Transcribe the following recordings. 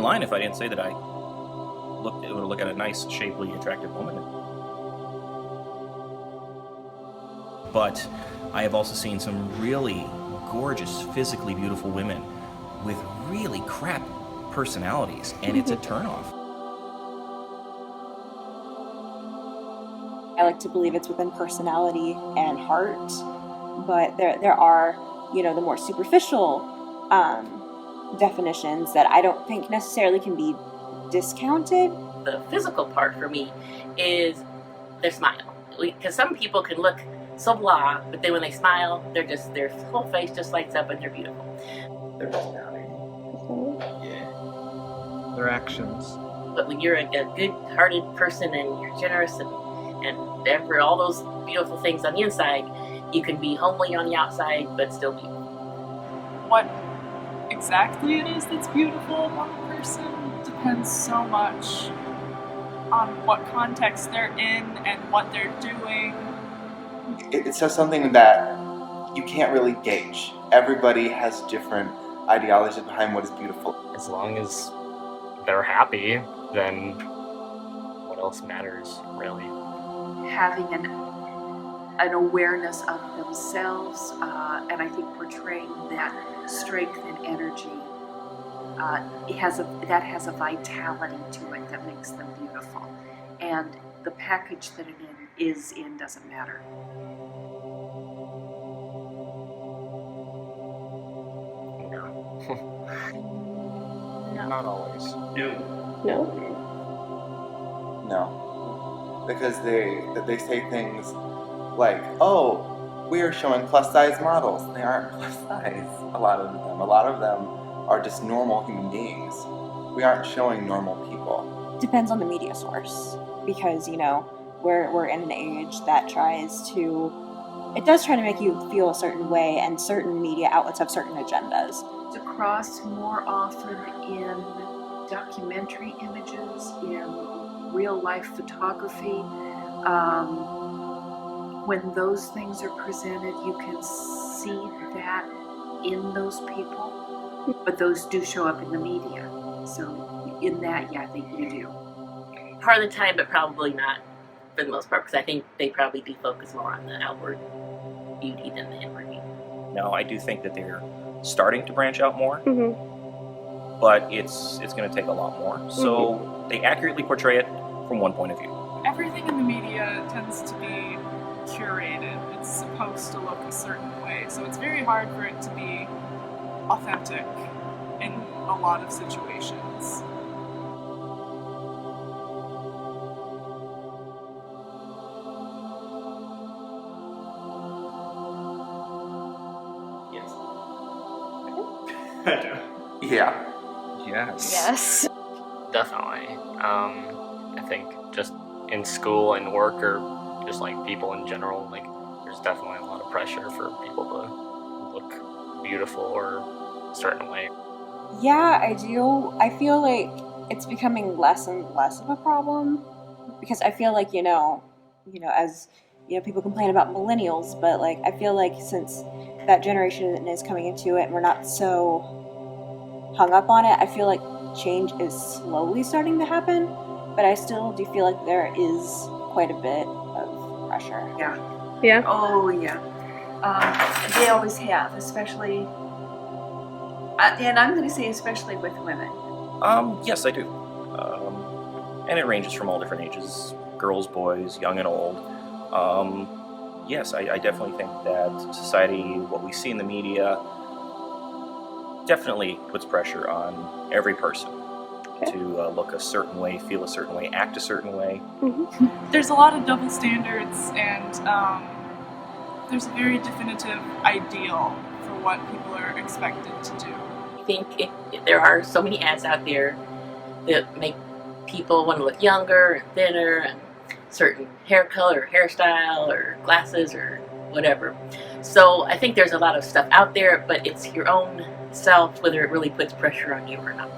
line if I didn't say that I would look at a nice, shapely, attractive woman. But I have also seen some really gorgeous, physically beautiful women with really crap personalities, and it's a turnoff. I like to believe it's within personality and heart, but there are, the more superficial definitions that I don't think necessarily can be discounted. The physical part for me is their smile. Because some people can look so blah, but then when they smile, their whole face just lights up and they're beautiful. Their personality. Yeah. Their actions. But when you're a good-hearted person and you're generous and for all those beautiful things on the inside, you can be homely on the outside, but still beautiful. What exactly it is that's beautiful about a person depends so much on what context they're in and what they're doing. It's just something that you can't really gauge. Everybody has different ideologies behind what is beautiful. As long as they're happy, then what else matters, really? Having an awareness of themselves, and I think portraying that strength and energy, that has a vitality to it that makes them beautiful. And the package that it is in doesn't matter. No. Not always. No. Because they say things like, "Oh, we are showing plus size models." They aren't plus size. A lot of them are just normal human beings. We aren't showing normal people. Depends on the media source, because we're in an age that does try to make you feel a certain way, and certain media outlets have certain agendas. It's across more often in documentary images, in real life photography. When those things are presented, you can see that in those people, but those do show up in the media. So in that, yeah, I think you do. Part of the time, but probably not for the most part, because I think they probably do focus more on the outward beauty than the inward beauty. No, I do think that they're starting to branch out more, but it's going to take a lot more. So they accurately portray it from one point of view. Everything in the media tends to be curated. It's supposed to look a certain way, so it's very hard for it to be authentic in a lot of situations. Yes. I do. Yeah. Yes. Definitely. I think just in school and work, or just like people in general, like there's definitely a lot of pressure for people to look beautiful or a certain way. Yeah, I do. I feel like it's becoming less and less of a problem, because I feel like, as people complain about millennials, but like I feel like since that generation is coming into it and we're not so hung up on it, I feel like change is slowly starting to happen, but I still do feel like there is quite a bit of pressure. Yeah. Oh, yeah. They always have, especially, and I'm going to say especially with women. Yes, I do. And it ranges from all different ages, girls, boys, young and old. Yes, I definitely think that society, what we see in the media, definitely puts pressure on every person to look a certain way, feel a certain way, act a certain way. There's a lot of double standards, and there's a very definitive ideal for what people are expected to do. I think there are so many ads out there that make people want to look younger and thinner, and certain hair color or hairstyle or glasses or whatever. So I think there's a lot of stuff out there, but it's your own self whether it really puts pressure on you or not.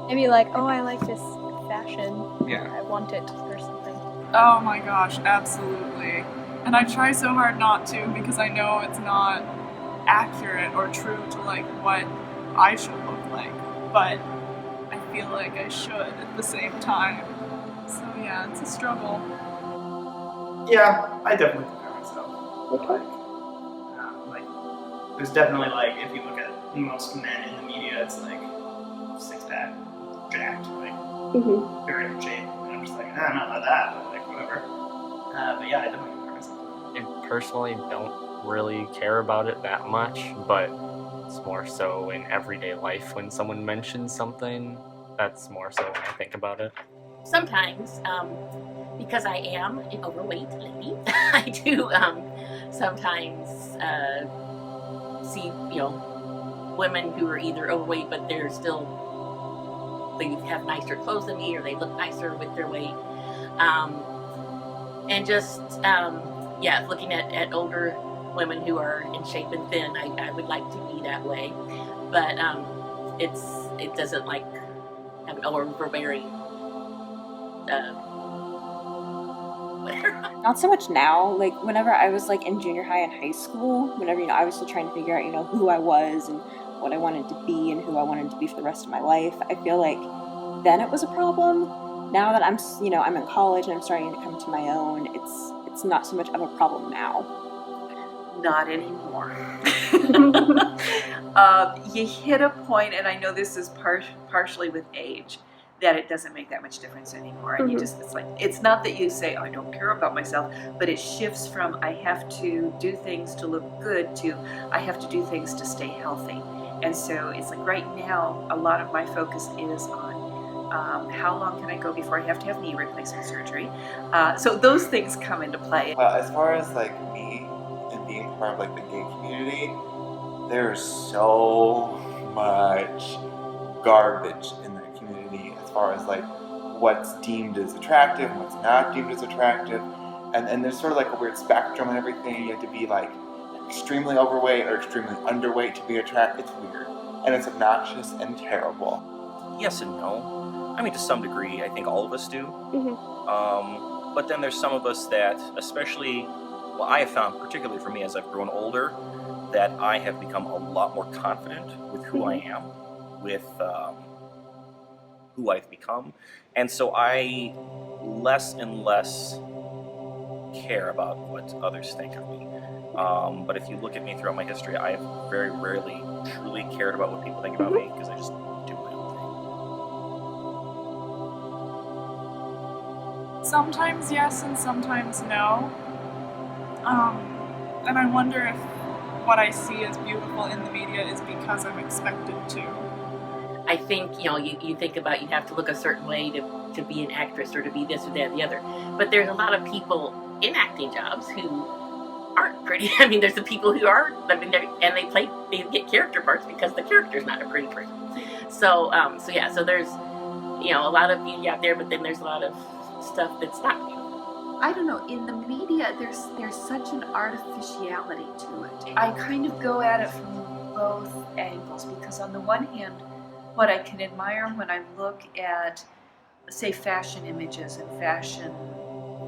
Maybe like, oh, I like this fashion. Yeah. I want it or something. Oh my gosh, absolutely. And I try so hard not to, because I know it's not accurate or true to like what I should look like, but I feel like I should at the same time. So yeah, it's a struggle. Yeah, I definitely compare myself. Like, there's definitely like, if you look at most men in the media, it's like six-pack, jacked, like very in shape. And I'm just like, nah, not like that, but like whatever. But yeah, I definitely compare myself. I personally don't really care about it that much, but it's more so in everyday life when someone mentions something. That's more so when I think about it. Sometimes, because I am an overweight lady, I do sometimes see, women who are either overweight but they have nicer clothes than me, or they look nicer with their weight. And just, looking at older women who are in shape and thin, I would like to be that way. But it doesn't like have an overbearing whatever. Not so much now. Like whenever I was like in junior high and high school, whenever I was still trying to figure out who I was and what I wanted to be and who I wanted to be for the rest of my life, I feel like then it was a problem. Now that I'm I'm in college and I'm starting to come to my own, it's not so much of a problem now. Not anymore. You hit a point, and I know this is partially with age, that it doesn't make that much difference anymore. And it's not that you say, oh, I don't care about myself, but it shifts from I have to do things to look good to I have to do things to stay healthy. And so it's like right now, a lot of my focus is on how long can I go before I have to have knee replacement surgery. So those things come into play. As far as like me and being part of like the gay community, there's so much garbage in that community as far as like what's deemed as attractive and what's not deemed as attractive, and there's sort of like a weird spectrum and everything. You have to be like extremely overweight or extremely underweight to be attractive. It's weird and it's obnoxious and terrible. Yes and no. I mean, to some degree, I think all of us do. But then there's some of us that, especially, well, I have found, particularly for me as I've grown older, that I have become a lot more confident with who I am, with who I've become. And so I less and less care about what others think of me. But if you look at me throughout my history, I have very rarely truly cared about what people think about me, because I just do my own thing. Sometimes yes and sometimes no. And I wonder if what I see as beautiful in the media is because I'm expected to. I think, you think about you have to look a certain way to be an actress or to be this or that and the other. But there's a lot of people in acting jobs who aren't pretty. I mean, there's the people who are, they get character parts because the character's not a pretty person. So there's, a lot of beauty out there, but then there's a lot of stuff that's not beautiful. I don't know, in the media, there's such an artificiality to it. I kind of go at it from both angles, because on the one hand, what I can admire when I look at, say, fashion images and fashion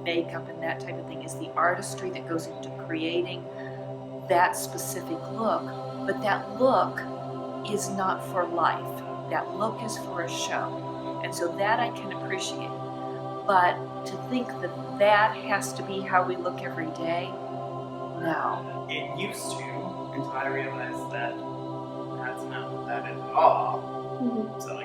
makeup and that type of thing is the artistry that goes into creating that specific look. But that look is not for life. That look is for a show. And so that I can appreciate. But to think that has to be how we look every day, no. It used to, until I realized that that's not what that is at all. So,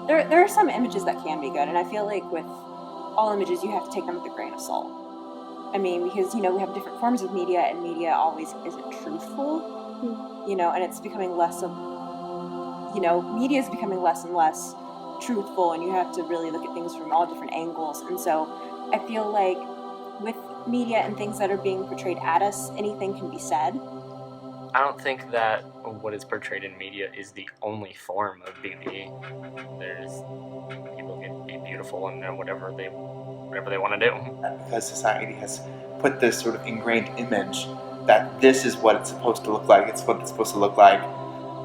There are some images that can be good, and I feel like with all images, you have to take them with a grain of salt. I mean, because, we have different forms of media, and media always isn't truthful, and it's becoming less of, media is becoming less and less truthful, and you have to really look at things from all different angles. And so I feel like with media and things that are being portrayed at us, anything can be said. I don't think that what is portrayed in media is the only form of beauty. There's people can be beautiful and whatever they want to do. Because society has put this sort of ingrained image that this is what it's supposed to look like. It's what it's supposed to look like.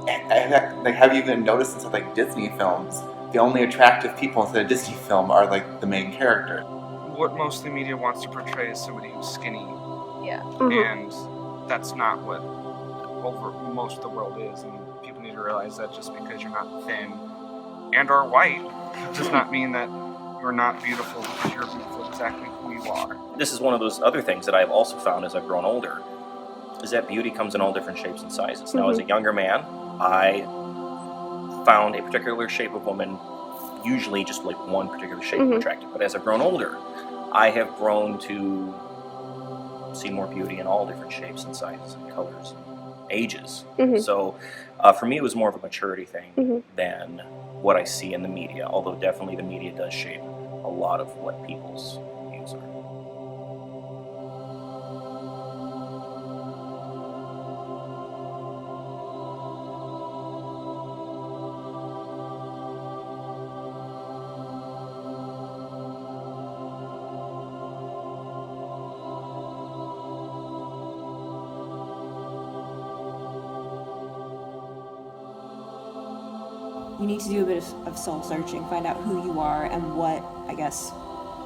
And like, have you even noticed in something like Disney films, the only attractive people in a Disney film are like the main character? What mostly media wants to portray is somebody who's skinny. Yeah. And that's not what most of the world is, and people need to realize that just because you're not thin and or white does not mean that you're not beautiful, because you're beautiful exactly who you are. This is one of those other things that I've also found as I've grown older, is that beauty comes in all different shapes and sizes. Now, as a younger man, I found a particular shape of woman, usually just like one particular shape attractive. But as I've grown older, I have grown to see more beauty in all different shapes and sizes and colors and ages. So for me, it was more of a maturity thing than what I see in the media, although definitely the media does shape a lot of what people's views are. You need to do a bit of soul searching, find out who you are and what, I guess,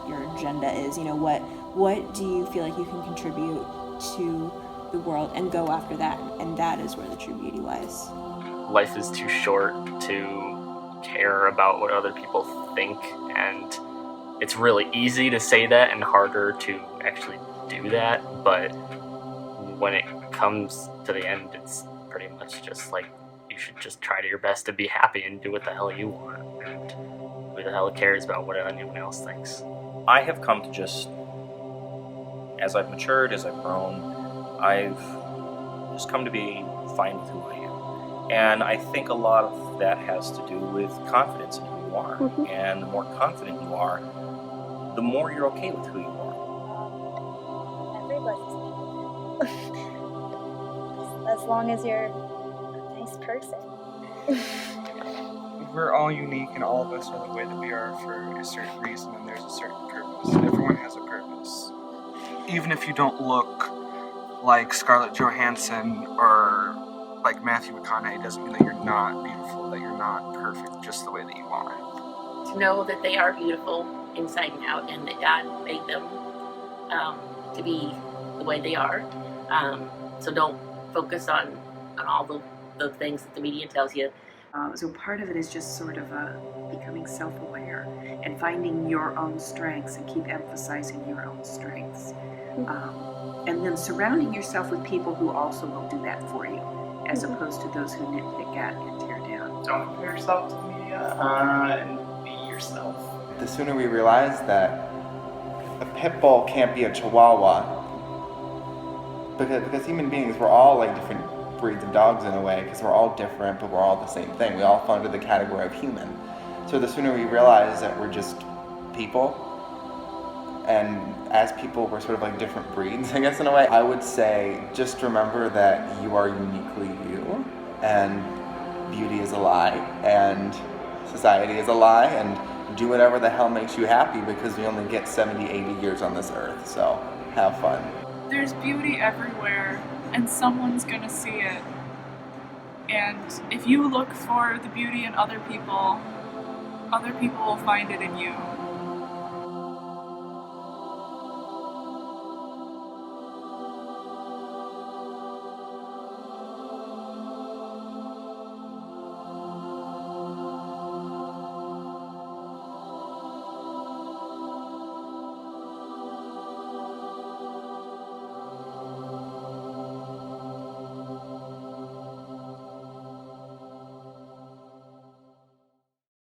your agenda is. You know, what do you feel like you can contribute to the world, and go after that. And that is where the true beauty lies. Life is too short to care about what other people think, and it's really easy to say that and harder to actually do that, but when it comes to the end, it's pretty much just like, you should just try to your best to be happy and do what the hell you want. And who the hell cares about what anyone else thinks? I have come to just, as I've matured, as I've grown, I've just come to be fine with who I am. And I think a lot of that has to do with confidence in who you are. And the more confident you are, the more you're okay with who you are. Everybody's as long as you're a nice person. We're all unique, and all of us are the way that we are for a certain reason, and there's a certain purpose. Everyone has a purpose. Even if you don't look like Scarlett Johansson or like Matthew McConaughey, doesn't mean that you're not beautiful, that you're not perfect just the way that you are. To know that they are beautiful inside and out, and that God made them to be the way they are. So don't focus on all the things that the media tells you. So part of it is just sort of becoming self-aware and finding your own strengths and keep emphasizing your own strengths. And then surrounding yourself with people who also will do that for you, as opposed to those who nitpick at and tear down. Don't compare yourself to the media, and be yourself. The sooner we realize that a pit bull can't be a chihuahua, because human beings, we're all like different breeds of dogs in a way, because we're all different, but we're all the same thing. We all fall under the category of human. So the sooner we realize that we're just people, and as people, we're sort of like different breeds, I guess, in a way, I would say just remember that you are uniquely you, and beauty is a lie, and society is a lie, and do whatever the hell makes you happy, because we only get 70, 80 years on this earth, so have fun. There's beauty everywhere, and someone's gonna see it. And if you look for the beauty in other people will find it in you.